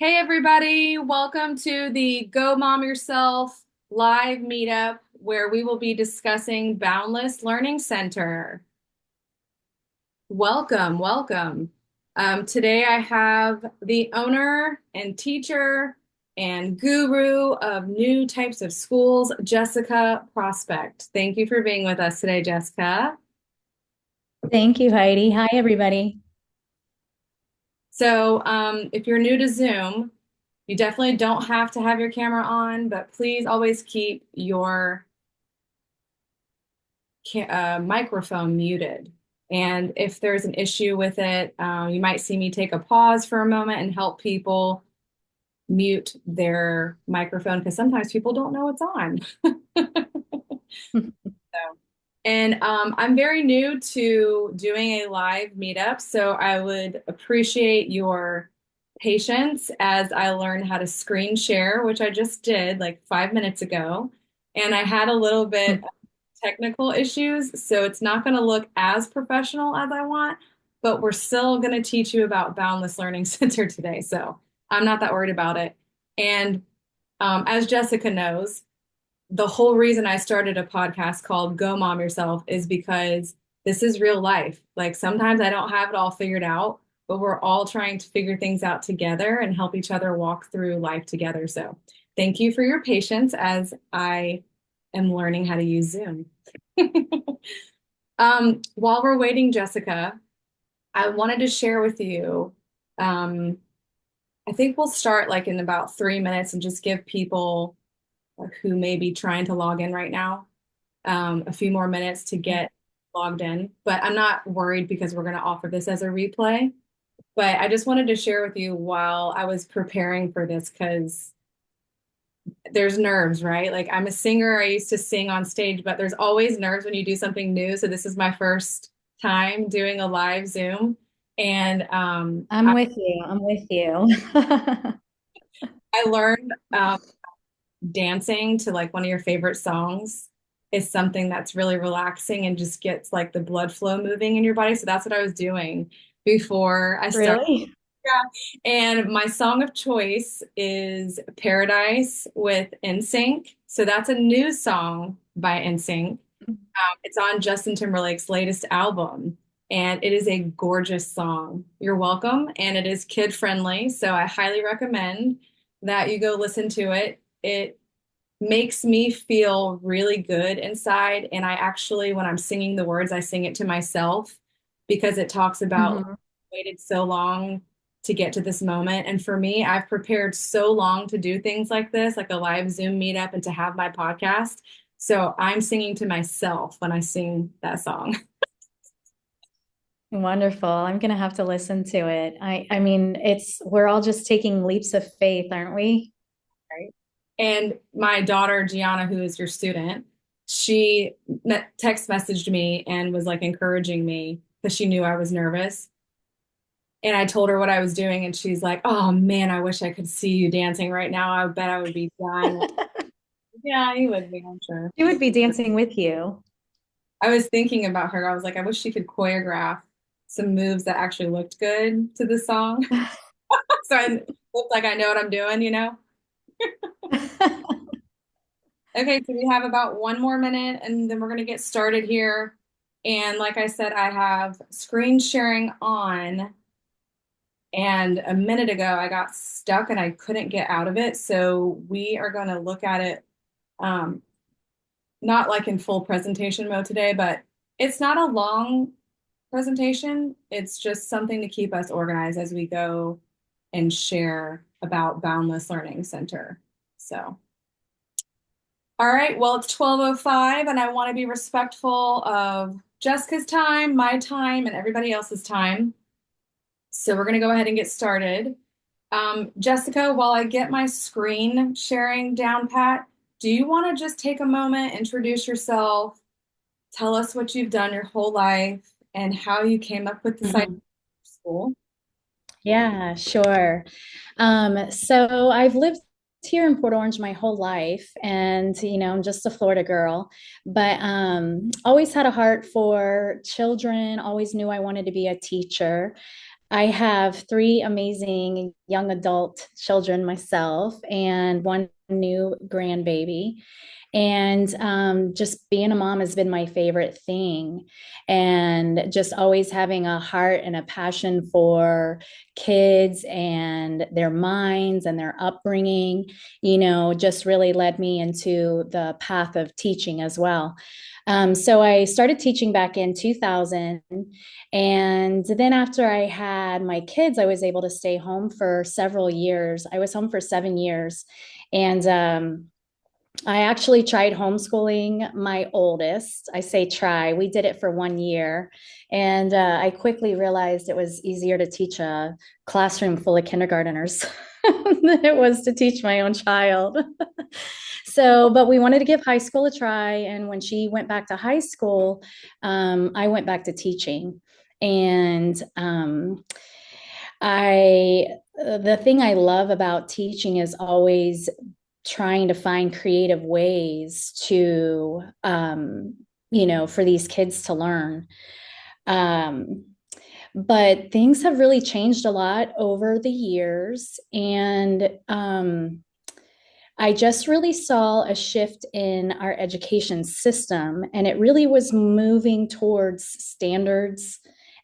Hey everybody, welcome to the Go Mom Yourself live meetup where we will be discussing Boundless Learning Center. Welcome, welcome. Today I have the owner and teacher and guru of new types of schools, Jessica Prospect. Thank you for being with us today, Jessica. Thank you, Heidi. Hi, everybody. If you're new to Zoom, you definitely don't have to have your camera on, but please always keep your microphone muted. And if there's an issue with it, you might see me take a pause for a moment and help people mute their microphone because sometimes people don't know it's on. So, I'm very new to doing a live meetup, so I would appreciate your patience as I learn how to screen share, which I just did like 5 minutes ago. And I had a little bit of technical issues, so it's not going to look as professional as I want, but we're still going to teach you about Boundless Learning Center today, so I'm not that worried about it. And as Jessica knows, the whole reason I started a podcast called Go Mom Yourself is because this is real life. Like sometimes I don't have it all figured out, but we're all trying to figure things out together and help each other walk through life together. So thank you for your patience as I am learning how to use Zoom. While we're waiting, Jessica, I wanted to share with you. Um, I think we'll start like in about 3 minutes and just give people who may be trying to log in right now a few more minutes to get logged in. But I'm not worried because we're going to offer this as a replay. But I just wanted to share with you while I was preparing for this because there's nerves, right? Like I'm a singer, I used to sing on stage, but there's always nerves when you do something new. So this is my first time doing a live Zoom. And I'm with you. I'm with you. I learned dancing to like one of your favorite songs is something that's really relaxing and just gets like the blood flow moving in your body. So that's what I was doing before I started. Really? Yeah. And my song of choice is Paradise with NSYNC. So that's a new song by NSYNC. It's on Justin Timberlake's latest album, and it is a gorgeous song. You're welcome, and it is kid friendly. So I highly recommend that you go listen to it. It makes me feel really good inside. And I actually, when I'm singing the words, I sing it to myself because it talks about Mhm. waited so long to get to this moment. And for me, I've prepared so long to do things like this, like a live Zoom meetup and to have my podcast. So I'm singing to myself when I sing that song. Wonderful. I'm gonna have to listen to it. I mean, we're all just taking leaps of faith, aren't we? Right. And my daughter, Gianna, who is your student, she text messaged me and was like encouraging me because she knew I was nervous. And I told her what I was doing, and she's like, "Oh man, I wish I could see you dancing right now. I bet I would be dying." Yeah, you would be, I'm sure. She would be dancing with you. I was thinking about her. I was like, I wish she could choreograph some moves that actually looked good to the song. So I look like I know what I'm doing, you know? Okay, so we have about 1 more minute and then we're going to get started here. And like I said, I have screen sharing on. And a minute ago, I got stuck and I couldn't get out of it. So we are going to look at it, um, not like in full presentation mode today, but it's not a long presentation. It's just something to keep us organized as we go and share about Boundless Learning Center. So, all right, well, it's 12:05 and I want to be respectful of Jessica's time, my time, and everybody else's time. So we're going to go ahead and get started. Jessica, while I get my screen sharing down pat, do you want to just take a moment, introduce yourself, tell us what you've done your whole life, and how you came up with this idea Mhm. for school? Yeah, sure. So I've lived here in Port Orange my whole life, and I'm just a Florida girl, but always had a heart for children, always knew I wanted to be a teacher. I have three amazing young adult children myself and one new grandbaby. And just being a mom has been my favorite thing. And just always having a heart and a passion for kids and their minds and their upbringing, just really led me into the path of teaching as well. So I started teaching back in 2000. And then after I had my kids, I was able to stay home for several years. I was home for 7 years. And I actually tried homeschooling my oldest. I say try. We did it for 1 year. And I quickly realized it was easier to teach a classroom full of kindergarteners than it was to teach my own child. So, but we wanted to give high school a try. And when she went back to high school, I went back to teaching. And I, the thing I love about teaching is always trying to find creative ways to, for these kids to learn. Um, but things have really changed a lot over the years. And I just really saw a shift in our education system, and it really was moving towards standards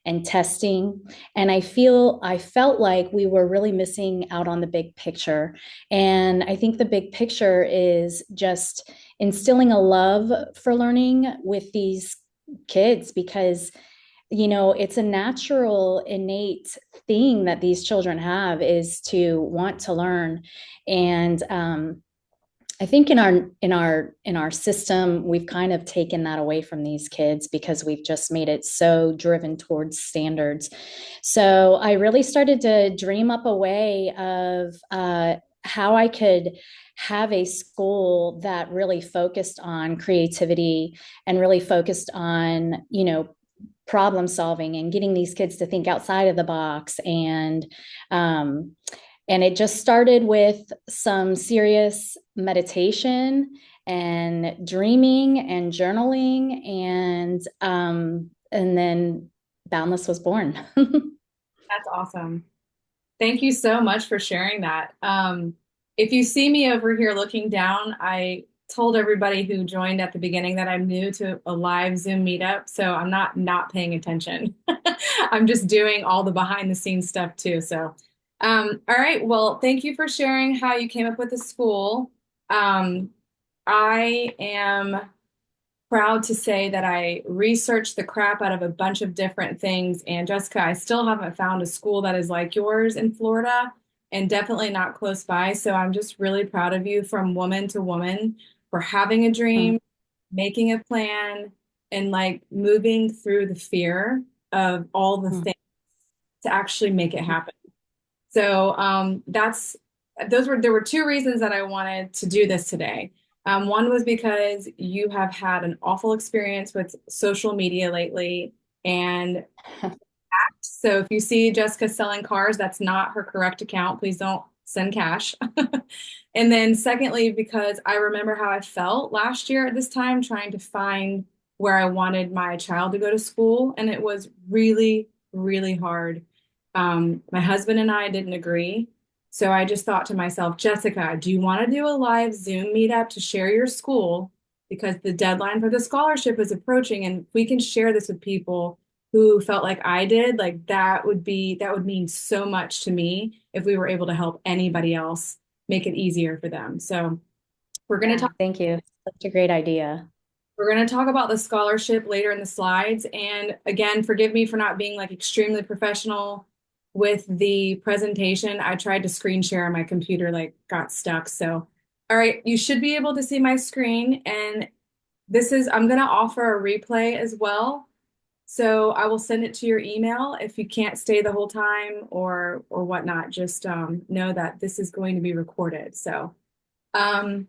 and testing. And I felt like we were really missing out on the big picture. And I think the big picture is just instilling a love for learning with these kids because it's a natural innate thing that these children have is to want to learn. And I think in our system, we've kind of taken that away from these kids because we've just made it so driven towards standards. So I really started to dream up a way of how I could have a school that really focused on creativity and really focused on, problem solving and getting these kids to think outside of the box. And it just started with some serious meditation and dreaming and journaling, and then Boundless was born. That's awesome. Thank you so much for sharing that. If you see me over here looking down, I told everybody who joined at the beginning that I'm new to a live Zoom meetup, so I'm not paying attention. I'm just doing all the behind the scenes stuff too. So, all right. Well, thank you for sharing how you came up with the school. Um, I am proud to say that I researched the crap out of a bunch of different things. And Jessica, I still haven't found a school that is like yours in Florida and definitely not close by. So I'm just really proud of you from woman to woman for having a dream, making a plan, and like moving through the fear of all the things to actually make it happen. So there were two reasons that I wanted to do this today. One was because you have had an awful experience with social media lately, and so if you see Jessica selling cars, that's not her correct account. Please don't send cash. And then secondly, because I remember how I felt last year at this time trying to find where I wanted my child to go to school, and it was really, really hard. My husband and I didn't agree. So I just thought to myself, Jessica, do you want to do a live Zoom meetup to share your school? Because the deadline for the scholarship is approaching, and if we can share this with people who felt like I did, like that would mean so much to me if we were able to help anybody else make it easier for them. So we're going to Yeah, talk thank you. Such a great idea. we're going to talk about the scholarship later in the slides. And again, forgive me for not being like extremely professional with the presentation. I tried to screen share on my computer, like got stuck. So, all right, you should be able to see my screen. And I'm going to offer a replay as well. So I will send it to your email if you can't stay the whole time or whatnot. Just know that this is going to be recorded. So um,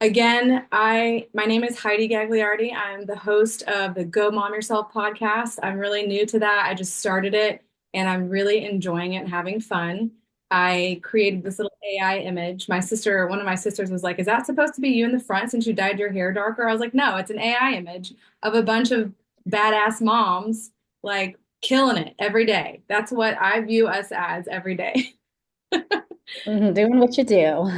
again, my name is Heidi Gagliardi. I'm the host of the Go Mom Yourself podcast. I'm really new to that. I just started it and I'm really enjoying it and having fun. I created this little AI image. One of my sisters was like, "Is that supposed to be you in the front since you dyed your hair darker?" I was like, "No, it's an AI image of a bunch of badass moms like killing it every day. That's what I view us as every day. Doing what you do.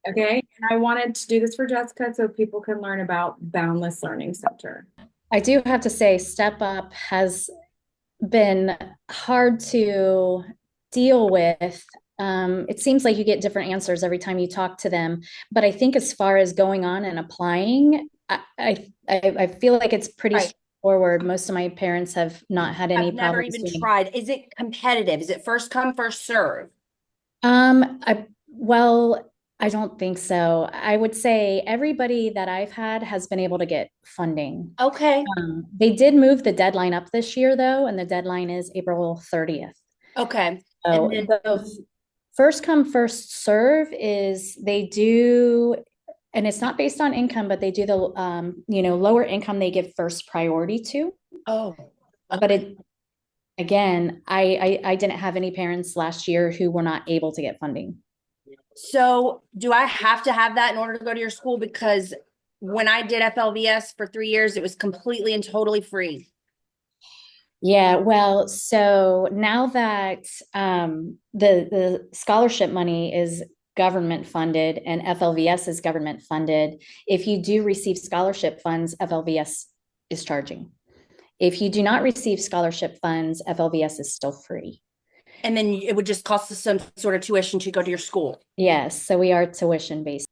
Okay. And I wanted to do this for Jessica so people can learn about Boundless Learning Center. I do have to say, Step Up has been hard to deal with. It seems like you get different answers every time you talk to them. But I think as far as going on and applying, I feel like it's pretty Right. straightforward. Most of my parents have not had any I've never problems even doing. tried. Is it competitive? Is it first come, first serve? Well, I don't think so. I would say everybody that I've had has been able to get funding. Okay. They did move the deadline up this year, though, and the deadline is April 30th. Okay. And So then, the first come, first serve is they do, and it's not based on income, but they do the, lower income they give first priority to. oh, But okay. it, again, I didn't have any parents last year who were not able to get funding. So do I have to have that in order to go to your school? Because when I did FLVS for 3 years, it was completely and totally free. Yeah, well, so now that the scholarship money is government funded and FLVS is government funded, if you do receive scholarship funds, FLVS is charging. If you do not receive scholarship funds, FLVS is still free. And then it would just cost us some sort of tuition to go to your school. Yes, so we are tuition based.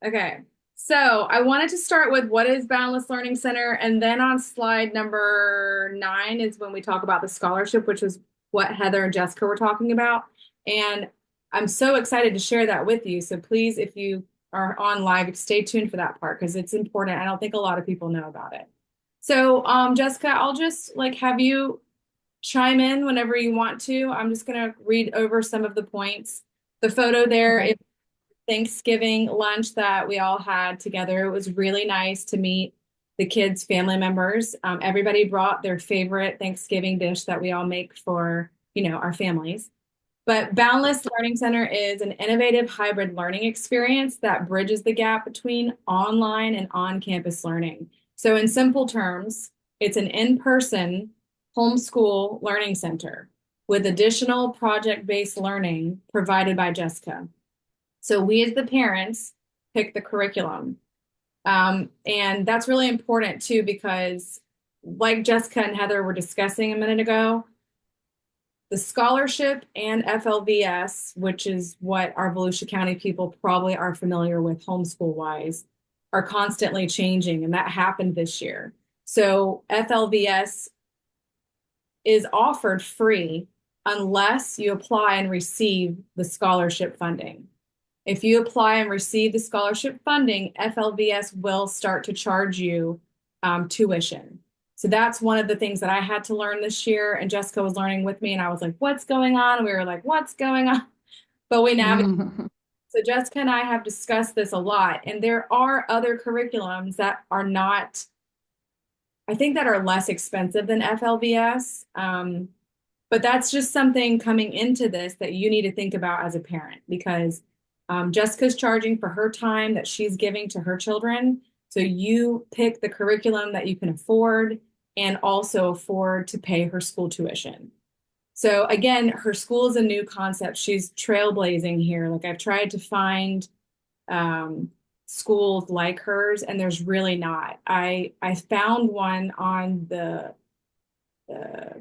Okay. So I wanted to start with what is Boundless Learning Center, and then on slide number 9 is when we talk about the scholarship, which is what Heather and Jessica were talking about. And I'm so excited to share that with you. So please, if you are on live, stay tuned for that part because it's important. I don't think a lot of people know about it. So, Jessica, I'll just like have you chime in whenever you want to. I'm just going to read over some of the points. The photo there is Okay. Thanksgiving lunch that we all had together. It was really nice to meet the kids' family members. Everybody brought their favorite Thanksgiving dish that we all make for, our families. But Boundless Learning Center is an innovative hybrid learning experience that bridges the gap between online and on-campus learning. So in simple terms, it's an in-person homeschool learning center with additional project-based learning provided by Jessica. So we as the parents pick the curriculum. And that's really important too, because like Jessica and Heather were discussing a minute ago, the scholarship and FLVS, which is what our Volusia County people probably are familiar with homeschool wise, are constantly changing. And that happened this year. So FLVS is offered free unless you apply and receive the scholarship funding. If you apply and receive the scholarship funding, FLVS will start to charge you tuition. So that's one of the things that I had to learn this year. And Jessica was learning with me, and I was like, what's going on? And we were like, what's going on? But we navigated. So Jessica and I have discussed this a lot. And there are other curriculums that are not, I think, that are less expensive than FLVS. But that's just something coming into this that you need to think about as a parent because Jessica's charging for her time that she's giving to her children. So you pick the curriculum that you can afford and also afford to pay her school tuition. So again, her school is a new concept. She's trailblazing here. Like I've tried to find schools like hers, and there's really not. I found one on the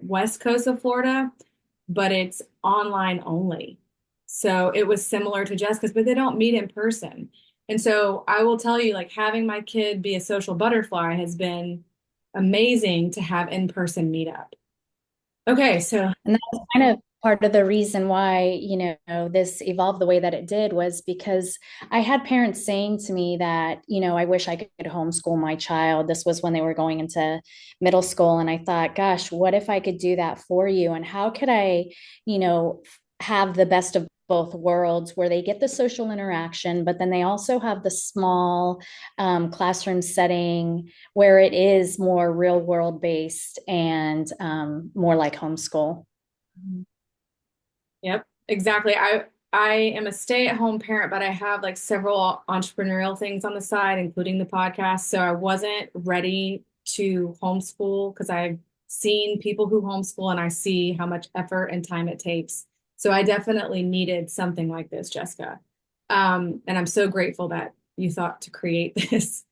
west coast of Florida, but it's online only. So it was similar to Jessica's, but they don't meet in person. And so I will tell you, like having my kid be a social butterfly has been amazing to have in-person meetup. Okay, so And that's kind of part of the reason why, this evolved the way that it did was because I had parents saying to me that, I wish I could homeschool my child. This was when they were going into middle school. And I thought, gosh, what if I could do that for you? And how could I, have the best of both worlds where they get the social interaction, but then they also have the small classroom setting where it is more real world based and more like homeschool. yep, exactly. I am a stay-at-home parent, but I have like several entrepreneurial things on the side, including the podcast. So I wasn't ready to homeschool because seen people who homeschool and I see how much effort and time it takes. So I definitely needed something like this, Jessica. And I'm so grateful that you thought to create this.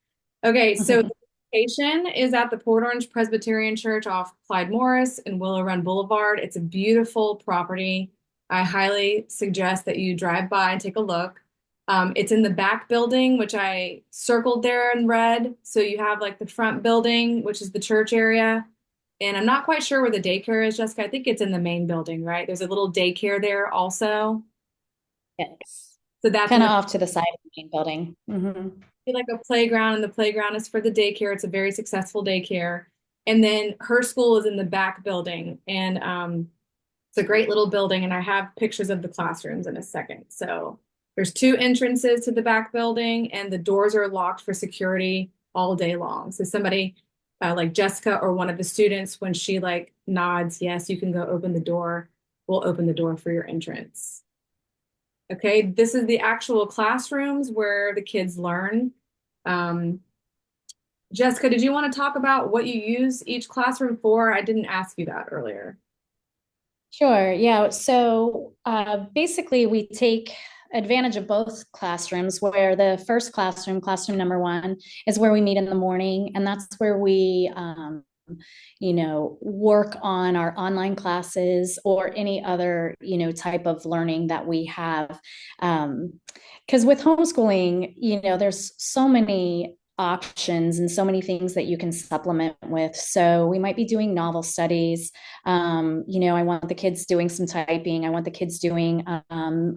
Okay, so the location is at the Port Orange Presbyterian Church off Clyde Morris and Willow Run Boulevard. It's a beautiful property. I highly suggest that you drive by and take a look. It's in the back building, which I circled there in red. So you have like the front building, which is the church area. And I'm not quite sure where the daycare is, Jessica. I think it's in the main building, right? There's a little daycare there also. Yes. So that's in Kind of the off to the side of the main building. like a playground, and the playground is for the daycare. It's a very successful daycare. And then her school is in the back building, and it's a great little building. And I have pictures of the classrooms in a second. So there's two entrances to the back building, and the doors are locked for security all day long. So somebody like Jessica or one of the students, when she like nods, yes, you can go open the door, we'll open the door for your entrance. Okay, this is the actual classrooms where the kids learn. Um, Jessica, did you want to talk about what you use each classroom for? I didn't ask you that earlier. Sure. Yeah. So basically, we take advantage of both classrooms, where the first classroom, classroom number one, is where we meet in the morning. And that's where we, work on our online classes or any other, type of learning that we have. Because with homeschooling, there's so many options and so many things that you can supplement with. So we might be doing novel studies. I want the kids doing some typing. I want the kids doing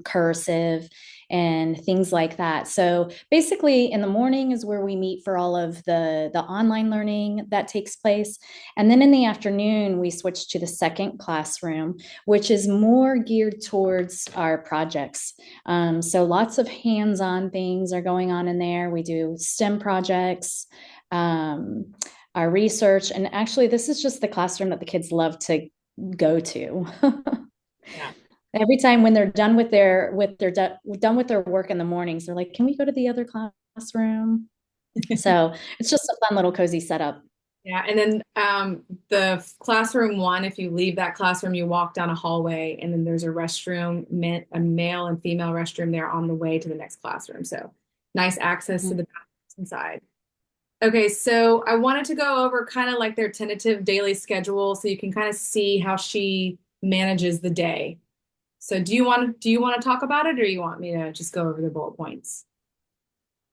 cursive and things like that. So basically in the morning is where we meet for all of the online learning that takes place. And then in the afternoon, we switch to the second classroom, which is more geared towards our projects. So lots of hands-on things are going on in there. We do STEM projects, our research, and actually this is just the classroom that the kids love to go to. Yeah. Every time when they're done with done with their work in the mornings, they're like, "Can we go to the other classroom?" So it's just a fun little cozy setup. Yeah, and then the classroom one, if you leave that classroom, you walk down a hallway, and then there's a restroom, a male and female restroom there on the way to the next classroom. So nice access to the bathrooms inside. Okay, so I wanted to go over kind of like their tentative daily schedule so you can kind of see how she manages the day. So do you want to talk about it, or you want me to just go over the bullet points?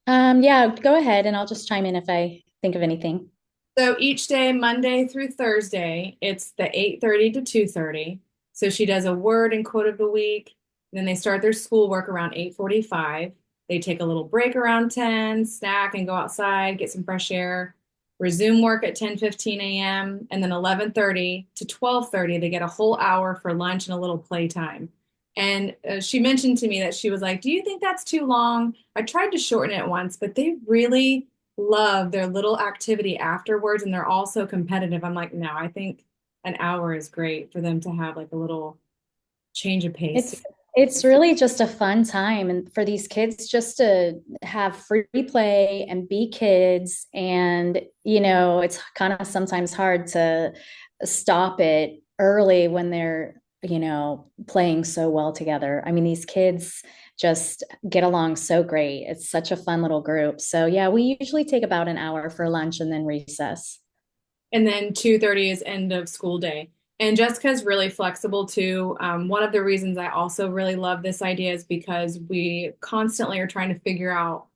Yeah, go ahead and I'll just chime in if I think of anything. So each day, Monday through Thursday, it's the 8:30 to 2:30. So she does a word and quote of the week. Then they start their schoolwork around 8:45. They take a little break around 10, snack and go outside, get some fresh air, resume work at 10:15 a.m. And then 11:30 to 12:30, they get a whole hour for lunch and a little playtime. And she mentioned to me that she was like, "Do you think that's too long?" I tried to shorten it once, but they really love their little activity afterwards, and they're all so competitive. I'm like, no, I think an hour is great for them to have like a little change of pace. It's really just a fun time and for these kids just to have free play and be kids. And, it's kind of sometimes hard to stop it early when they're, playing so well together. I mean, these kids just get along so great. It's such a fun little group. So yeah, we usually take about an hour for lunch and then recess. And then 2:30 is end of school day. And Jessica's really flexible too. One of the reasons I also really love this idea is because we constantly are trying to figure out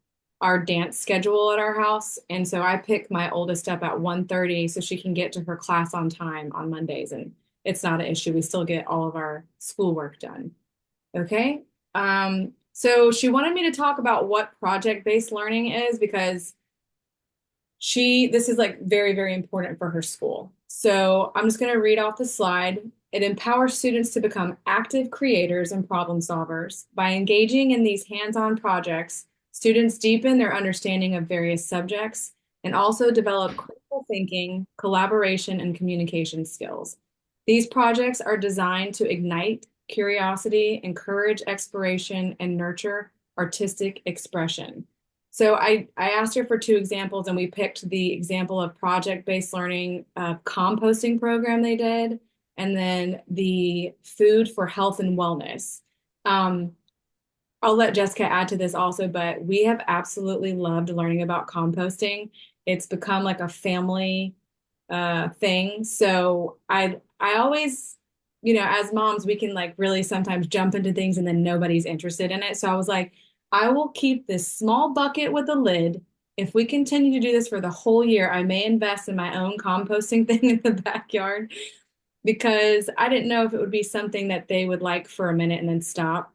our dance schedule at our house. And so I pick my oldest up at 1:30 so she can get to her class on time on Mondays. And it's not an issue. We still get all of our schoolwork done. Okay. So she wanted me to talk about what project-based learning is because this is like very, very important for her school. So I'm just going to read off the slide. It empowers students to become active creators and problem solvers. By engaging in these hands-on projects, students deepen their understanding of various subjects and also develop critical thinking, collaboration, and communication skills. These projects are designed to ignite curiosity, encourage exploration, and nurture artistic expression. So I asked her for two examples, and we picked the example of project-based learning composting program they did, and then the food for health and wellness. Um, I'll let Jessica add to this also, but we have absolutely loved learning about composting. It's become like a family thing. So I always, as moms, we can like really sometimes jump into things and then nobody's interested in it. So I was like, I will keep this small bucket with a lid. If we continue to do this for the whole year, I may invest in my own composting thing in the backyard because I didn't know if it would be something that they would like for a minute and then stop.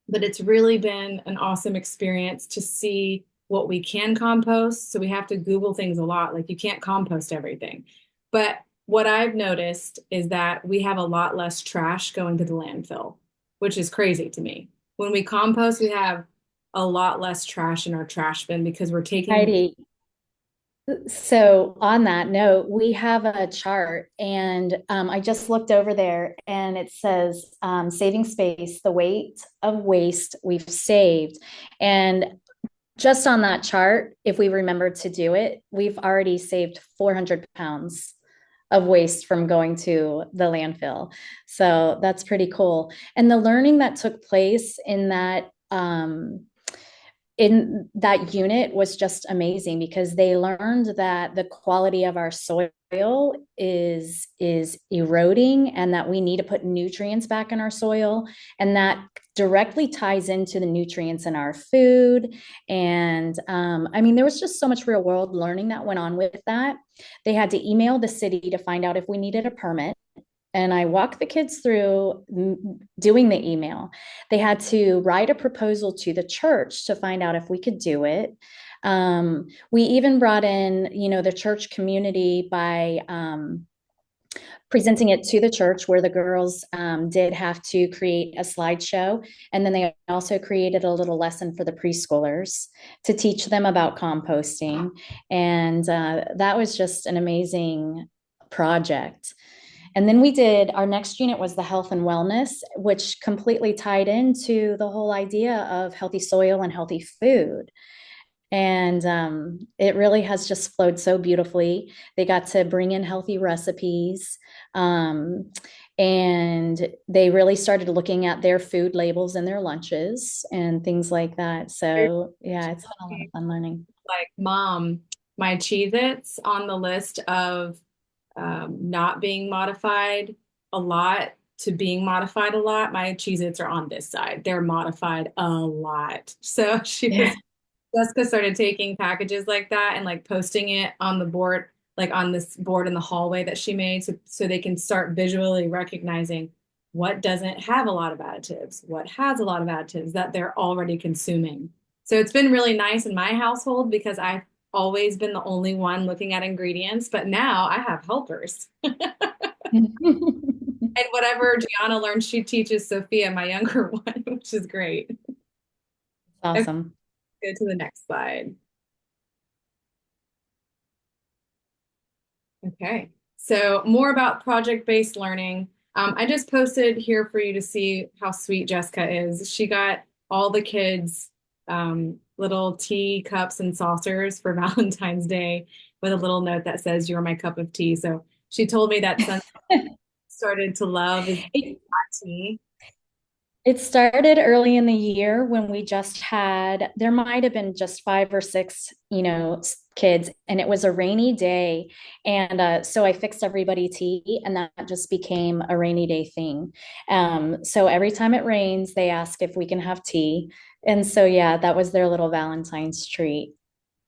But it's really been an awesome experience to see what we can compost. So we have to Google things a lot. Like you can't compost everything. But what I've noticed is that we have a lot less trash going to the landfill, which is crazy to me. When we compost, we have a lot less trash in our trash bin because we're taking. Heidi, so on that note, we have a chart, and I just looked over there, and it says saving space, the weight of waste we've saved. And just on that chart, if we remember to do it, we've already saved 400 pounds of waste from going to the landfill. So that's pretty cool. And the learning that took place in that unit was just amazing because they learned that the quality of our soil is eroding and that we need to put nutrients back in our soil, and that directly ties into the nutrients in our food. And I mean, there was just so much real world learning that went on with that. They had to email the city to find out if we needed a permit, and I walked the kids through doing the email. They had to write a proposal to the church to find out if we could do it. We even brought in, the church community by presenting it to the church, where the girls did have to create a slideshow. And then they also created a little lesson for the preschoolers to teach them about composting. And that was just an amazing project. And then our next unit was the health and wellness, which completely tied into the whole idea of healthy soil and healthy food. And it really has just flowed so beautifully. They got to bring in healthy recipes. And they really started looking at their food labels in their lunches and things like that. So, yeah, it's been a lot of fun learning. Like, Mom, my Cheez-Its on the list of not being modified a lot to being modified a lot. My Cheez-Its are on this side. They're modified a lot. So Yeah. Jessica started taking packages like that and like posting it on the board, like on this board in the hallway that she made, so they can start visually recognizing what doesn't have a lot of additives, what has a lot of additives that they're already consuming. So it's been really nice in my household because I've always been the only one looking at ingredients, but now I have helpers. And whatever Gianna learns, she teaches Sophia, my younger one, which is great. Okay, Awesome. go to the next slide. Okay, so more about project-based learning. I just posted here for you to see how sweet Jessica is. She got all the kids little tea cups and saucers for Valentine's Day with a little note that says, "You're my cup of tea." So she told me that son started to love is hot tea. It started early in the year when we just there might have been just 5 or 6, kids, and it was a rainy day. And so I fixed everybody tea, and that just became a rainy day thing. So every time it rains, they ask if we can have tea. And so, yeah, that was their little Valentine's treat.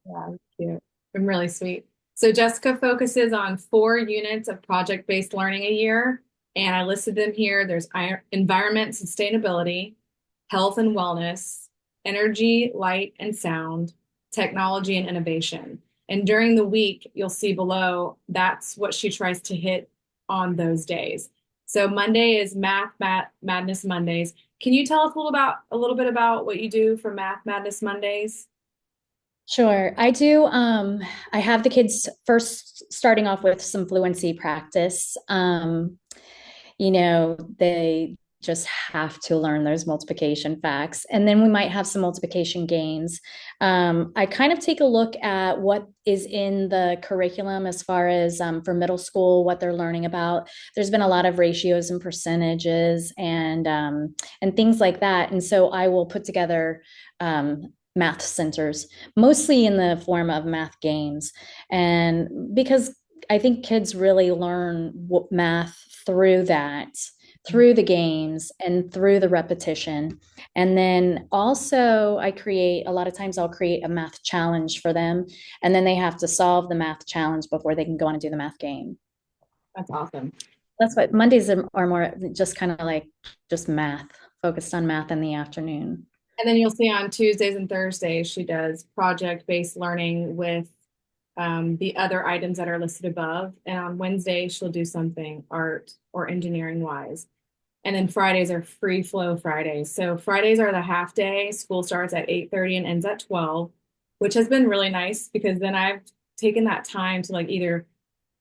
Yeah, cute. I'm really sweet. So Jessica focuses on 4 units of project-based learning a year, and I listed them here. There's environment sustainability, health and wellness, energy, light and sound, technology and innovation. And during the week, you'll see below, that's what she tries to hit on those days. So Monday is Math Madness Mondays. Can you tell us a little bit about what you do for Math Madness Mondays? Sure. I do. I have the kids first starting off with some fluency practice. They just have to learn those multiplication facts. And then we might have some multiplication games. I kind of take a look at what is in the curriculum as far as for middle school, what they're learning about. There's been a lot of ratios and percentages and things like that. And so I will put together math centers, mostly in the form of math games. And because I think kids really learn math through that, through the games and through the repetition. And then also a lot of times I'll create a math challenge for them. And then they have to solve the math challenge before they can go on and do the math game. That's awesome. That's what Mondays are more just kind of like just math, focused on math in the afternoon. And then you'll see on Tuesdays and Thursdays, she does project-based learning with the other items that are listed above. And on Wednesday, she'll do something art or engineering wise. And then Fridays are free flow Fridays. So Fridays are the half day. School starts at 8:30 and ends at 12, which has been really nice because then I've taken that time to like either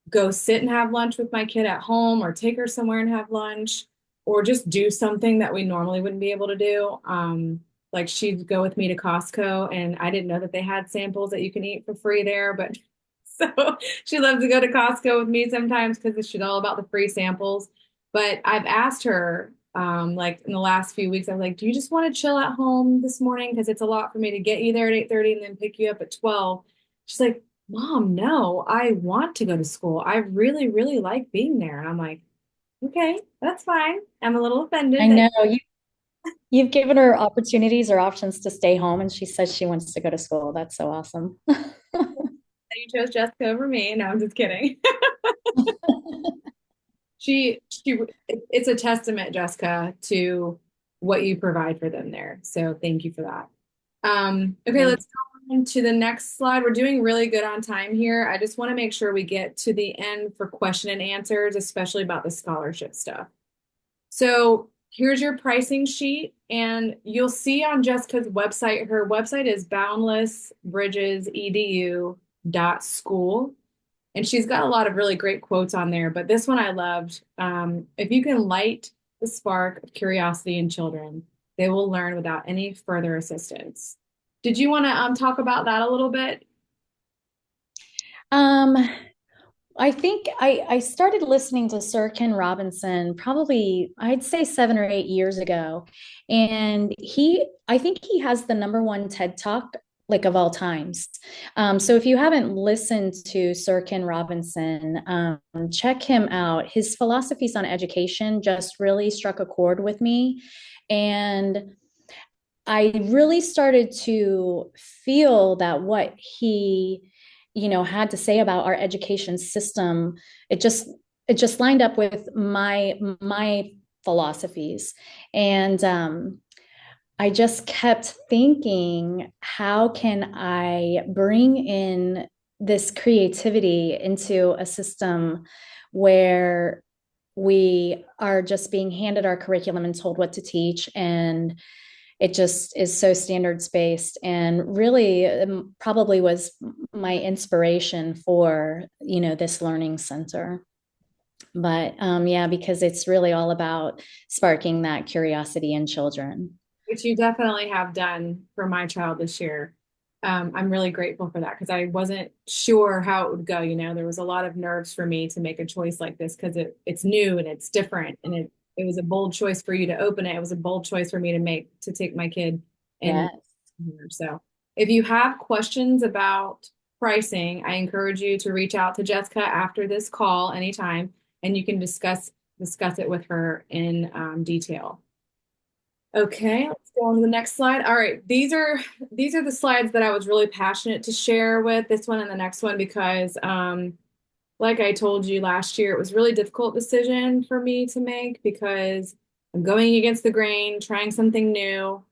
go sit and have lunch with my kid at home or take her somewhere and have lunch or just do something that we normally wouldn't be able to do. Like she'd go with me to Costco and I didn't know that they had samples that you can eat for free there, but so she loves to go to Costco with me sometimes because she's all about the free samples. But I've asked her, like in the last few weeks, I was like, do you just want to chill at home this morning? Because it's a lot for me to get you there at 8:30 and then pick you up at 12. She's like, Mom, no, I want to go to school. I really, really like being there. And I'm like, okay, that's fine. I'm a little offended I that know you've given her opportunities or options to stay home, and she says she wants to go to school. That's so awesome. you chose Jessica over me. No, I'm just kidding. It's a testament, Jessica, to what you provide for them there. So thank you for that. Okay, Thank let's go on to the next slide. We're doing really good on time here. I just want to make sure we get to the end for question and answers, especially about the scholarship stuff. So here's your pricing sheet, and you'll see on Jessica's website, her website is boundlessbridgesedu.school. And she's got a lot of really great quotes on there, but this one I loved. If you can light the spark of curiosity in children, they will learn without any further assistance. Did you want to talk about that a little bit? Um, I think I started listening to Sir Ken Robinson probably, I'd say 7 or 8 years ago. And I think he has the number one TED Talk like of all times. So if you haven't listened to Sir Ken Robinson, check him out. His philosophies on education just really struck a chord with me. And I really started to feel that what he, had to say about our education system, it just lined up with my philosophies. And I just kept thinking, how can I bring in this creativity into a system where we are just being handed our curriculum and told what to teach, and it just is so standards based, and really probably was my inspiration for this learning center. But yeah, because it's really all about sparking that curiosity in children. Which you definitely have done for my child this year. I'm really grateful for that because I wasn't sure how it would go. There was a lot of nerves for me to make a choice like this because it's new and it's different, and it was a bold choice for you to open it. It was a bold choice for me to take my kid and Yes. so if you have questions about pricing, I encourage you to reach out to Jessica after this call anytime, and you can discuss it with her in detail. Okay, let's go on to the next slide. All right, these are the slides that I was really passionate to share with this one and the next one because like I told you last year, it was a really difficult decision for me to make because I'm going against the grain, trying something new.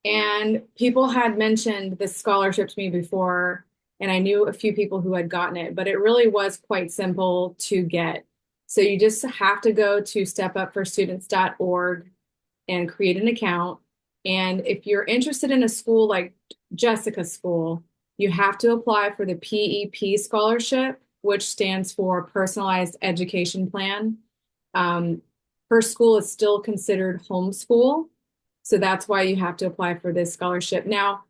And people had mentioned this scholarship to me before, and I knew a few people who had gotten it, but it really was quite simple to get. So you just have to go to stepupforstudents.org and create an account. And if you're interested in a school like Jessica's school, you have to apply for the PEP scholarship, which stands for Personalized Education Plan. her school is still considered homeschool. So that's why you have to apply for this scholarship. Now,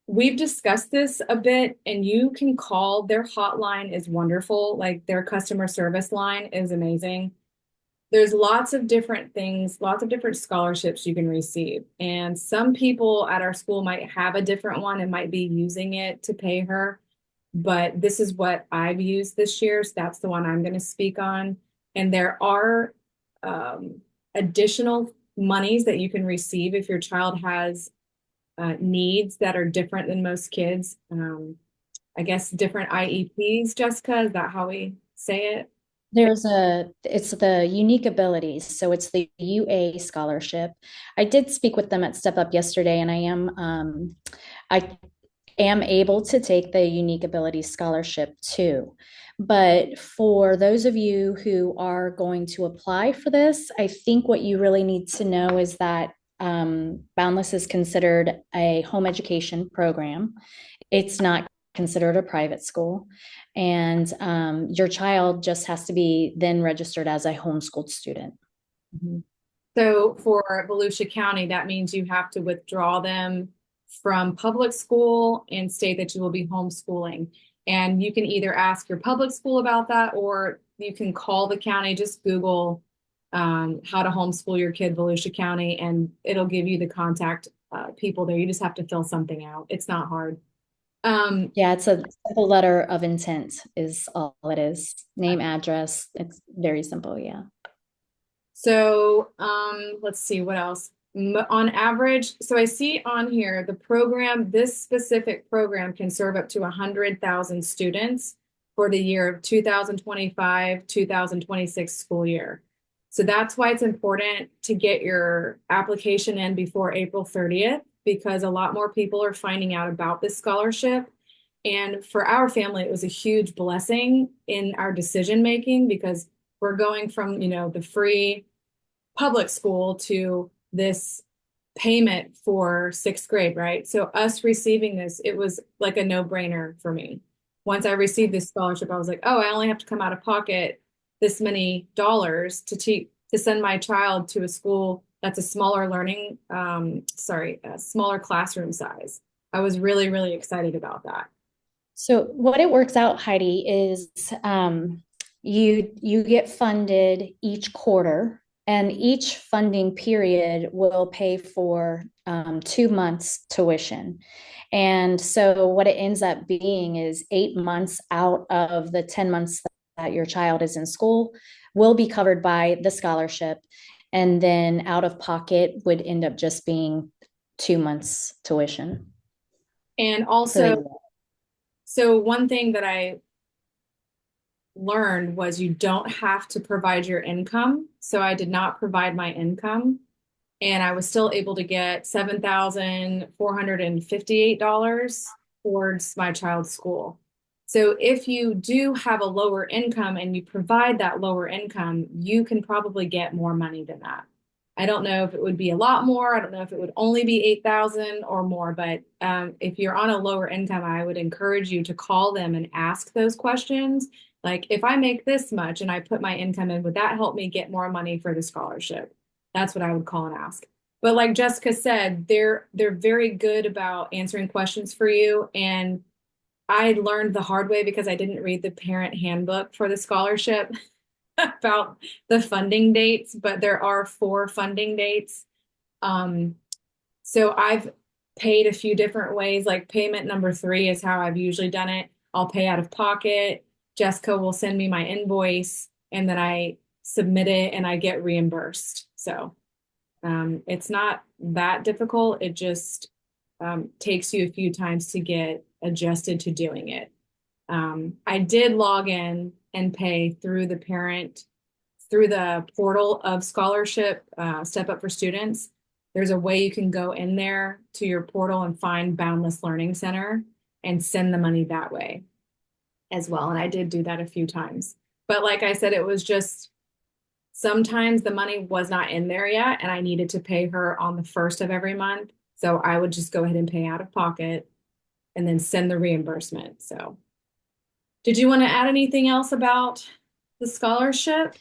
we've discussed this a bit, and you can call their hotline is wonderful. Like their customer service line is amazing. There's lots of different things, lots of different scholarships you can receive. And some people at our school might have a different one and might be using it to pay her. But this is what I've used this year. So that's the one I'm going to speak on. And there are additional monies that you can receive if your child has needs that are different than most kids. I guess different IEPs, Jessica, is that how we say it? It's the unique abilities. So it's the UA scholarship. I did speak with them at Step Up yesterday, and I am able to take the unique abilities scholarship too. But for those of you who are going to apply for this, I think what you really need to know is that Boundless is considered a home education program. It's not considered a private school. And your child just has to be then registered as a homeschooled student. Mhm. So for Volusia County, that means you have to withdraw them from public school and state that you will be homeschooling. And you can either ask your public school about that, or you can call the county, just Google how to homeschool your kid, Volusia County, and it'll give you the contact people there. You just have to fill something out. It's not hard. Yeah, it's a simple letter of intent is all it is. Name, address. It's very simple. Yeah. So let's see what else. On average, so I see on here the program, this specific program can serve up to 100,000 students for the year of 2025, 2026 school year. So that's why it's important to get your application in before April 30th, because a lot more people are finding out about this scholarship. And for our family, it was a huge blessing in our decision making, because we're going from, the free public school to this payment for sixth grade, right? So us receiving this, it was like a no-brainer for me. Once I received this scholarship, I was like, oh, I only have to come out of pocket this many dollars to send my child to a school that's a smaller a smaller classroom size. I was really, really excited about that. So what it works out, Heidi, is you get funded each quarter, and each funding period will pay for 2 months tuition. And so what it ends up being is 8 months out of the 10 months that your child is in school will be covered by the scholarship. And then out of pocket would end up just being 2 months tuition. And also, so one thing that I learned was you don't have to provide your income. So I did not provide my income, and I was still able to get $7,458 towards my child's school. So if you do have a lower income and you provide that lower income, you can probably get more money than that. I don't know if it would be a lot more. I don't know if it would only be 8,000 or more, but if you're on a lower income, I would encourage you to call them and ask those questions. Like, if I make this much and I put my income in, would that help me get more money for the scholarship? That's what I would call and ask. But like Jessica said, they're very good about answering questions for you. And I learned the hard way because I didn't read the parent handbook for the scholarship about the funding dates, but there are 4 funding dates. So I've paid a few different ways. Like payment number 3 is how I've usually done it. I'll pay out of pocket. Jessica will send me my invoice, and then I submit it and I get reimbursed. So it's not that difficult. It just takes you a few times to get adjusted to doing it. I did log in and pay through the portal of scholarship, Step Up for Students. There's a way you can go in there to your portal and find Boundless Learning Center and send the money that way as well. And I did do that a few times. But like I said, it was just sometimes the money was not in there yet, and I needed to pay her on the first of every month. So I would just go ahead and pay out of pocket and then send the reimbursement. So did you want to add anything else about the scholarship?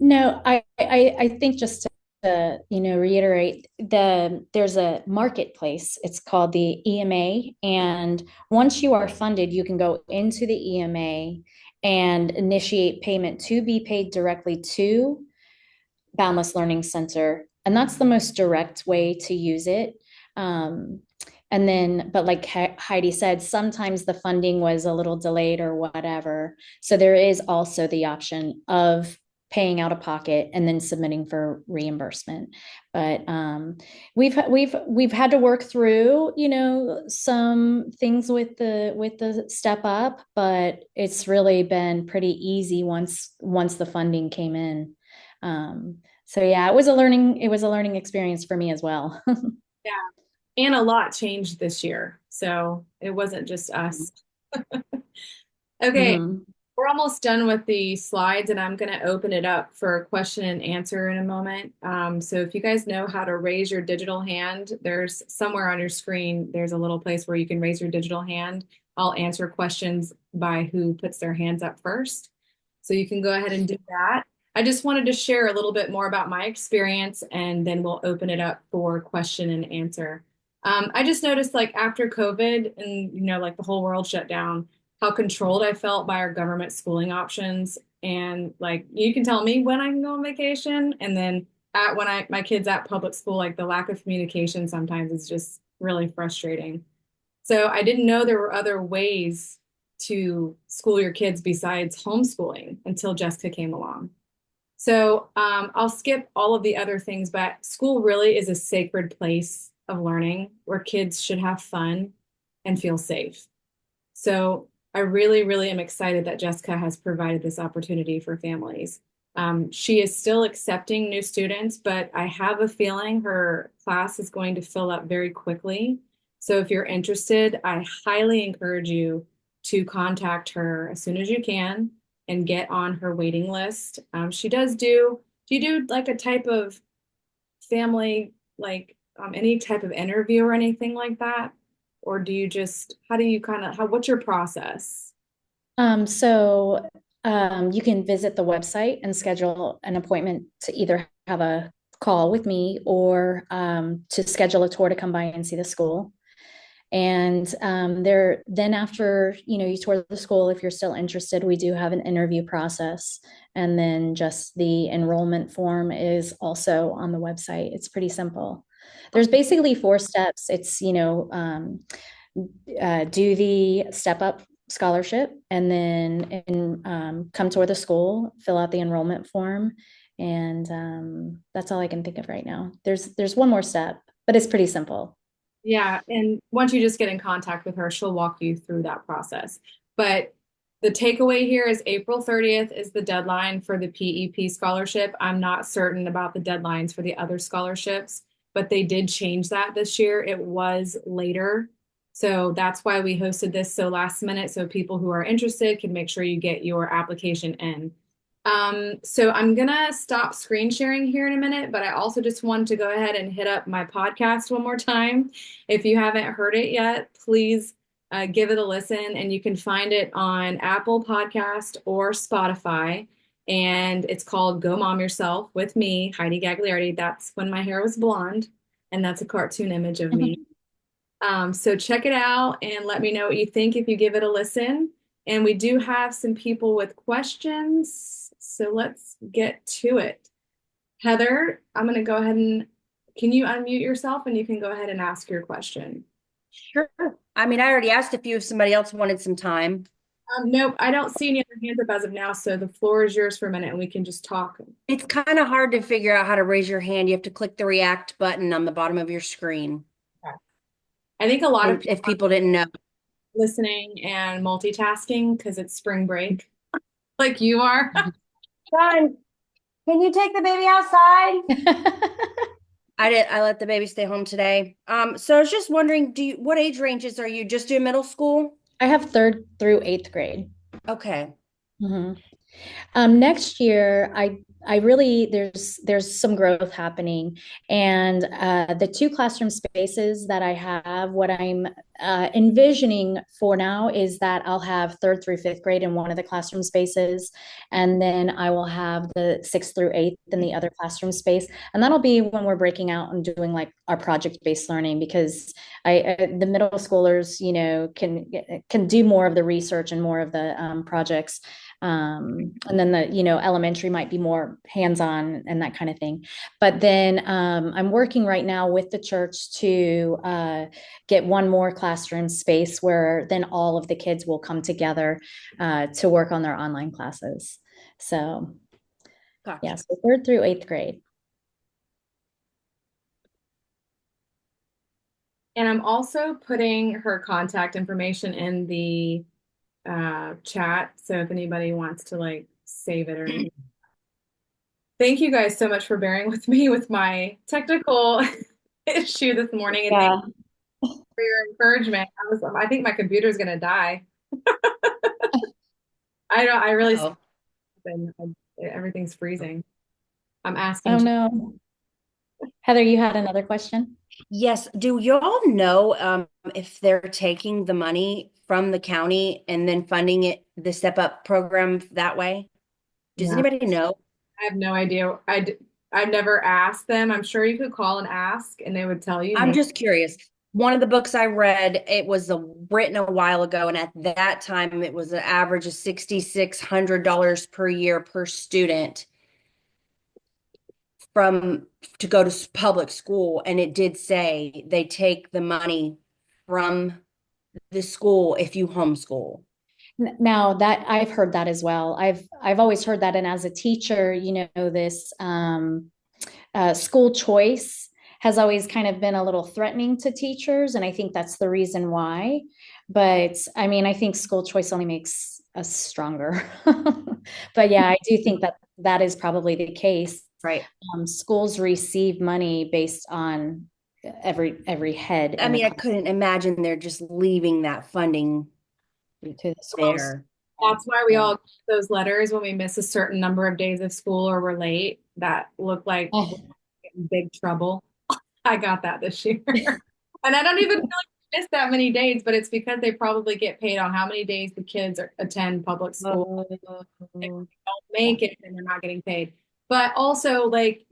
No, I think just to, reiterate there's a marketplace. It's called the EMA. And once you are funded, you can go into the EMA and initiate payment to be paid directly to Boundless Learning Center. And that's the most direct way to use it. Um, and then, but like Heidi said, sometimes the funding was a little delayed or whatever. So there is also the option of paying out of pocket and then submitting for reimbursement. But we've had to work through, some things with the step up, but it's really been pretty easy once the funding came in. So yeah, it was a learning experience for me as well. Yeah. And a lot changed this year. So it wasn't just us. Okay, Mhm. we're almost done with the slides, and I'm going to open it up for question and answer in a moment. So if you guys know how to raise your digital hand, there's somewhere on your screen, there's a little place where you can raise your digital hand. I'll answer questions by who puts their hands up first. So you can go ahead and do that. I just wanted to share a little bit more about my experience, and then we'll open it up for question and answer. I just noticed like after COVID and, like the whole world shut down, how controlled I felt by our government schooling options. And like you can tell me when I can go on vacation. And then when my kids at public school, like the lack of communication sometimes is just really frustrating. So I didn't know there were other ways to school your kids besides homeschooling until Jessica came along. So I'll skip all of the other things, but school really is a sacred place of learning where kids should have fun and feel safe. So I really, really am excited that Jessica has provided this opportunity for families. She is still accepting new students, but I have a feeling her class is going to fill up very quickly. So if you're interested, I highly encourage you to contact her as soon as you can and get on her waiting list. She do you do like a type of family, like any type of interview or anything like that? Or do you just, how do you kind of, what's your process? So you can visit the website and schedule an appointment to either have a call with me or to schedule a tour to come by and see the school. And then after, you tour the school, if you're still interested, we do have an interview process. And then just the enrollment form is also on the website. It's pretty simple. There's basically four steps. It's, do the step up scholarship and then come toward the school, fill out the enrollment form. And that's all I can think of right now. There's one more step, but it's pretty simple. Yeah, and once you just get in contact with her, she'll walk you through that process. But the takeaway here is April 30th is the deadline for the PEP scholarship. I'm not certain about the deadlines for the other scholarships, but they did change that this year. It was later. So that's why we hosted this so last minute so people who are interested can make sure you get your application in. So I'm gonna stop screen sharing here in a minute, but I also just wanted to go ahead and hit up my podcast one more time. If you haven't heard it yet, please give it a listen, and you can find it on Apple Podcast or Spotify. And it's called Go Mom Yourself with me, Heidi Gagliardi. That's when my hair was blonde, and that's a cartoon image of me. So check it out and let me know what you think if you give it a listen. And we do have some people with questions, so let's get to it. Heather, I'm going to go ahead and can you unmute yourself and you can go ahead and ask your question. Sure. I mean, I already asked if somebody else wanted some time. Nope, I don't see any other hands up as of now, so the floor is yours for a minute and we can just talk. It's kind of hard to figure out how to raise your hand. You have to click the react button on the bottom of your screen. Okay. I think a lot of people If people didn't know. listening and multitasking because it's spring break, like you are. Son, can you take the baby outside? I let the baby stay home today. So I was just wondering, what age ranges are you just doing middle school? I have third through eighth grade. Okay. Mhm. Next year, I really there's some growth happening, and the two classroom spaces that I have, what I'm envisioning for now is that I'll have third through fifth grade in one of the classroom spaces, and then I will have the sixth through eighth in the other classroom space, and that'll be when we're breaking out and doing like our project-based learning, because the middle schoolers, can do more of the research and more of the projects, and then the elementary might be more hands-on and that kind of thing. But then I'm working right now with the church to get one more classroom space where then all of the kids will come together to work on their online classes. So Gotcha. yeah, so third through eighth grade. And I'm also putting her contact information in the chat. So if anybody wants to like save it or anything. Thank you guys so much for bearing with me with my technical issue this morning. And thank Yeah. you for your encouragement. I think my computer's gonna die. I really, Oh, everything's freezing. I'm Oh asking. no. Heather, you had another question? yes. Do y'all know if they're taking the money from the county and then funding it, the Step Up program that way? Does No, anybody know? I have no idea. I've never asked them. I'm sure you could call and ask, and they would tell you. I'm Maybe. just curious. One of the books I read, it was written a while ago, and at that time, it was an average of $6,600 per year per student from to go to public school, and it did say they take the money from the school if you homeschool. Now that I've heard that as well. I've always heard that, and as a teacher, this school choice has always kind of been a little threatening to teachers, and I think that's the reason why. But I mean, I think school choice only makes us stronger. But yeah, I do think that that is probably the case. Right. Schools receive money based on every head I in the mean, I couldn't imagine they're just leaving that funding to the schools. there. That's why we all get those letters when we miss a certain number of days of school or we're late that look like we're Oh. in big trouble. I got that this year. And I don't even feel like we missed that many days, but it's because they probably get paid on how many days the kids attend public school. If Oh, they don't make it, then they're not getting paid. But also, like,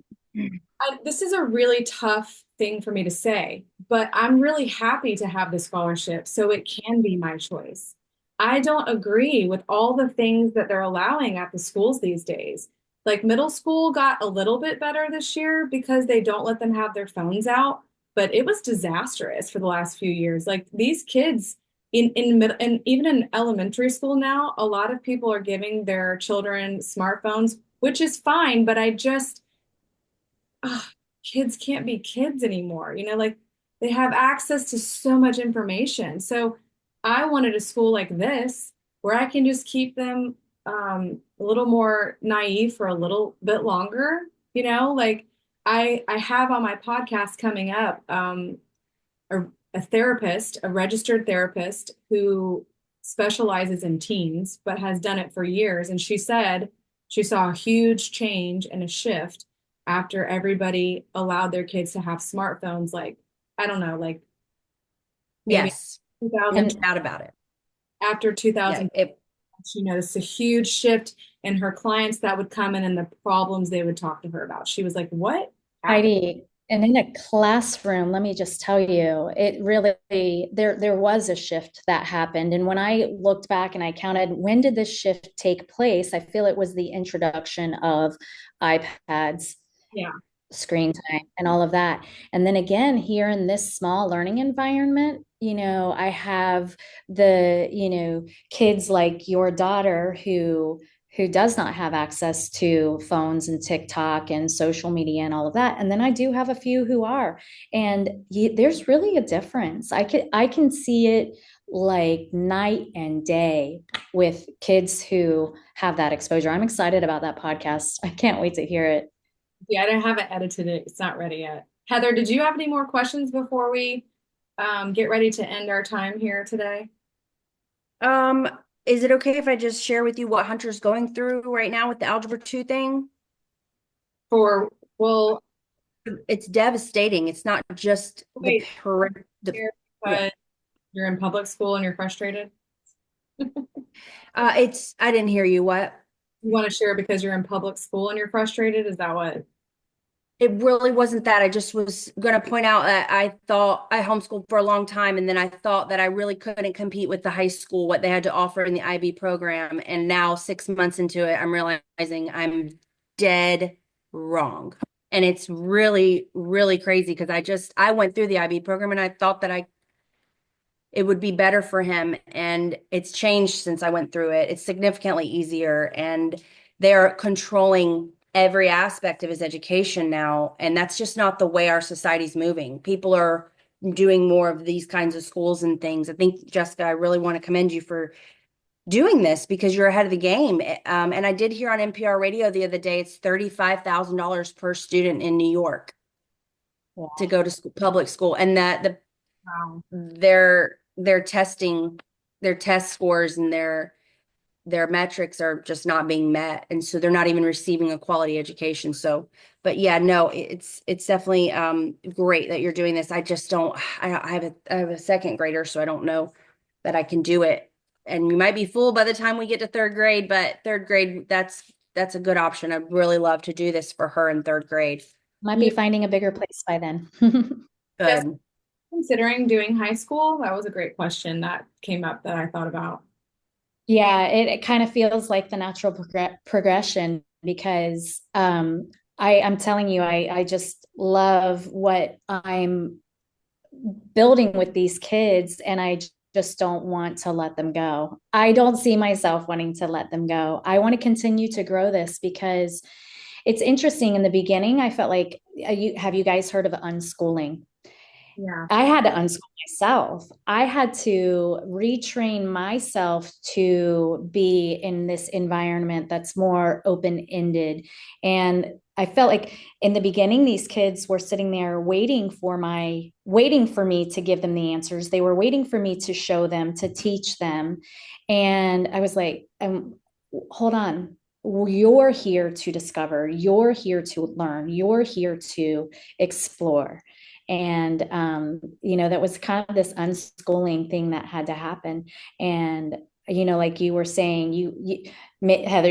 this is a really tough thing for me to say, but I'm really happy to have the scholarship so it can be my choice. I don't agree with all the things that they're allowing at the schools these days. Like middle school got a little bit better this year because they don't let them have their phones out, but it was disastrous for the last few years. Like these kids in middle and even in elementary school now, a lot of people are giving their children smartphones, which is fine, but I just ugh, kids can't be kids anymore. Like they have access to so much information. So I wanted a school like this where I can just keep them a little more naive for a little bit longer. Like I have on my podcast coming up a therapist, a registered therapist who specializes in teens, but has done it for years. And she said she saw a huge change and a shift after everybody allowed their kids to have smartphones, like, I don't know, like maybe yes, no 2000, doubt about it. after Yeah, 2000, she noticed a huge shift in her clients that would come in and the problems they would talk to her about. She was like, what happened? Heidi, and in a classroom, let me just tell you, it really there was a shift that happened. And when I looked back and I counted, when did this shift take place? I feel it was the introduction of iPads, Yeah. screen time, and all of that. And then again, here in this small learning environment, I have the, kids like your daughter who does not have access to phones and TikTok and social media and all of that. And then I do have a few who are. And there's really a difference. I can see it like night and day with kids who have that exposure. I'm excited about that podcast. I can't wait to hear it. Yeah, I haven't edited it. It's not ready yet. Heather, did you have any more questions before we get ready to end our time here today? Is it okay if I just share with you what Hunter's going through right now with the Algebra 2 thing? For, well, It's devastating. It's not just wait, the here yeah. because you're in public school and you're frustrated. I didn't hear you. What? You want to share because you're in public school and you're frustrated? Is that what? It really wasn't that. I just was going to point out that I thought I homeschooled for a long time, and then I thought that I really couldn't compete with the high school, what they had to offer in the IB program. And now, 6 months into it, I'm realizing I'm dead wrong. And it's really, really crazy because I went through the IB program and I thought that it would be better for him. And it's changed since I went through it. It's significantly easier, and they're controlling every aspect of his education now. And that's just not the way our society's moving. People are doing more of these kinds of schools and things. I think, Jessica, I really want to commend you for doing this because you're ahead of the game. And I did hear on NPR radio the other day, it's $35,000 per student in New York to Wow. go to school, public school, and that Wow. their testing, their test scores and their metrics are just not being met, and so they're not even receiving a quality education. So, but yeah, no, it's definitely great that you're doing this. I just don't. I have a second grader, so I don't know that I can do it. And you might be fooled by the time we get to third grade, but third grade, that's a good option. I'd really love to do this for her in third grade. Might You be finding a bigger place by then. just Good. considering doing high school? That was a great question that came up that I thought about. Yeah, it kind of feels like the natural progression because I'm telling you, I just love what I'm building with these kids, and I just don't want to let them go. I don't see myself wanting to let them go. I want to continue to grow this because it's interesting. In the beginning, I felt like, have you guys heard of unschooling? Yeah. I had to unschool myself. I had to retrain myself to be in this environment that's more open-ended. And I felt like in the beginning, these kids were sitting there waiting for me to give them the answers. They were waiting for me to show them, to teach them. And I was like, hold on. You're here to discover, you're here to learn, you're here to explore. And that was kind of this unschooling thing that had to happen. And like you were saying, Heather,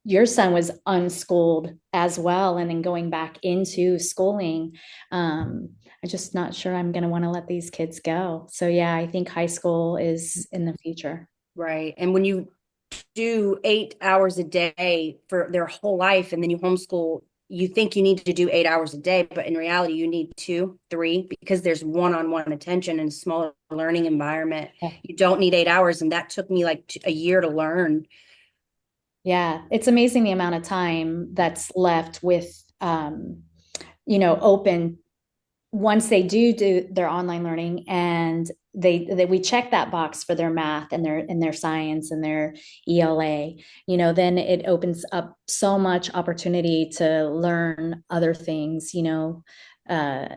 your son was unschooled as well, and then going back into schooling. I'm just not sure I'm going to want to let these kids go. So yeah, I think high school is in the future. Right. And when you do 8 hours a day for their whole life and then you homeschool, you think you need to do 8 hours a day, but in reality, you need two, three, because there's one-on-one attention in a smaller learning environment. Yeah. You don't need 8 hours. And that took me like a year to learn. Yeah, it's amazing the amount of time that's left with open once they do their online learning, and they we check that box for their math and their science and their ELA, then it opens up so much opportunity to learn other things. Uh,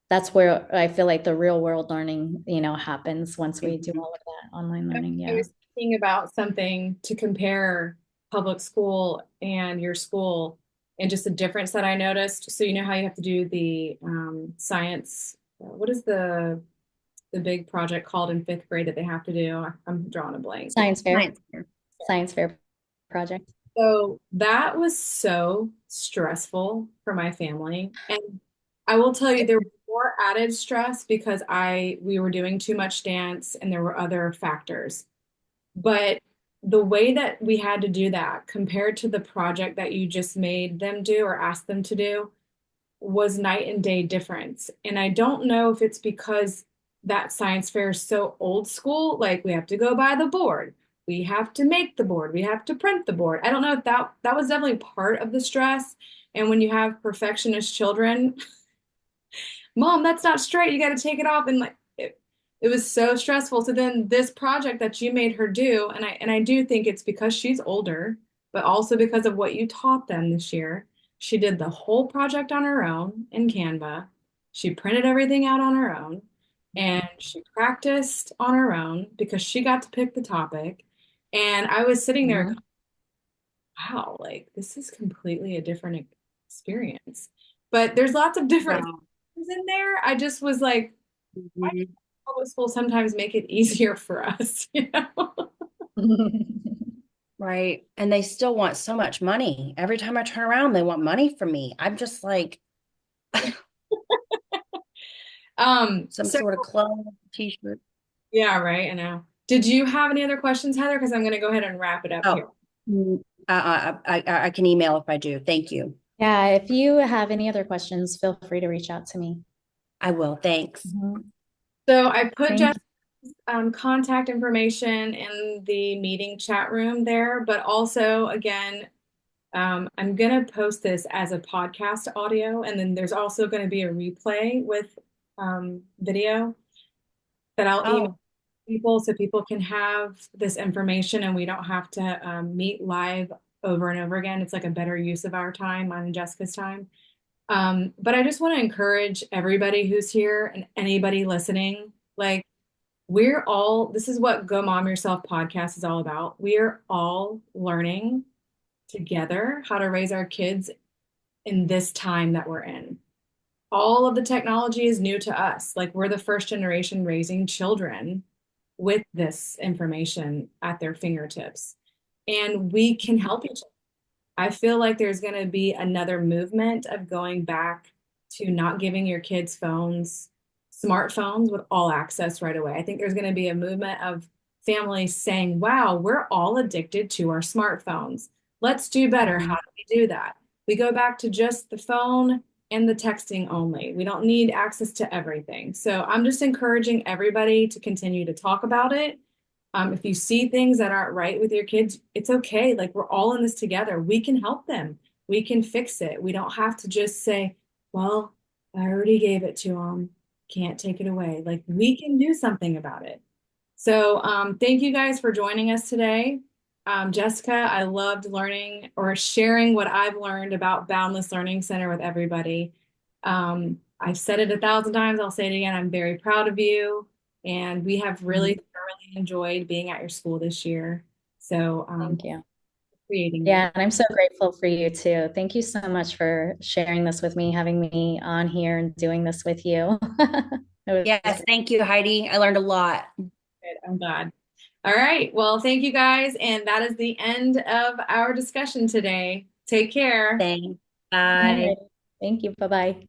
that's where I feel like the real world learning, happens once we do all of that online learning. I Yeah. was thinking about something to compare public school and your school and just a difference that I noticed. So you know how you have to do the science, what is the big project called in fifth grade that they have to do? I'm drawing a blank. Science fair. Science. Science fair project. So that was so stressful for my family. And I will tell you, there was more added stress because we were doing too much dance and there were other factors. But the way that we had to do that compared to the project that you just made them do or asked them to do was night and day difference. And I don't know if it's because that science fair is so old school, like we have to go by the board, we have to make the board, we have to print the board. I don't know if that was definitely part of the stress. And when you have perfectionist children, Mom, that's not straight. You got to take it off. And like it was so stressful. So then this project that you made her do, and I do think it's because she's older, but also because of what you taught them this year. She did the whole project on her own in Canva. She printed everything out on her own, and she practiced on her own because she got to pick the topic. And I was sitting there Mhm. wow, like this is completely a different experience. But there's lots of different Wow. things in there. I just was like, why does Mhm. public school sometimes make it easier for us, you know? Right. And they still want so much money. Every time I turn around, they want money from me. I'm just like some So sort of club t-shirt. yeah, right, I know. Did you have any other questions, Heather? Because I'm gonna go ahead and wrap it up here. Oh, I can email if I do. Thank you. Yeah, if you have any other questions, feel free to reach out to me. I will. Thanks. Mhm. So I put Thank Jeff's contact information in the meeting chat room there, but also again, I'm gonna post this as a podcast audio, and then there's also gonna be a replay with video that I'll email Oh, people so people can have this information and we don't have to meet live over and over again. It's like a better use of our time, mine and Jessica's time. But I just want to encourage everybody who's here and anybody listening, like this is what Go Mom Yourself podcast is all about. We're all learning together how to raise our kids in this time that we're in. All of the technology is new to us. Like we're the first generation raising children with this information at their fingertips. And we can help each other. I feel like there's going to be another movement of going back to not giving your kids smartphones with all access right away. I think there's going to be a movement of families saying, wow, we're all addicted to our smartphones. Let's do better. How mhm. do we do that? We go back to just the phone and the texting only. We don't need access to everything. So I'm just encouraging everybody to continue to talk about it. If you see things that aren't right with your kids, it's okay. Like we're all in this together. We can help them. We can fix it. We don't have to just say, well, I already gave it to them. Can't take it away. Like we can do something about it. So thank you guys for joining us today. Jessica, I loved learning or sharing what I've learned about Boundless Learning Center with everybody. I've said it 1,000 times. I'll say it again. I'm very proud of you. And we have really thoroughly enjoyed being at your school this year. So Thank you. creating this. Yeah, and I'm so grateful for you too. Thank you so much for sharing this with me, having me on here and doing this with you. It was Yes, thank you, Heidi. I learned a lot. Good. I'm glad. All right. Well, thank you guys. And that is the end of our discussion today. Take care. Thanks. all Bye. right. Thank you. Bye-bye.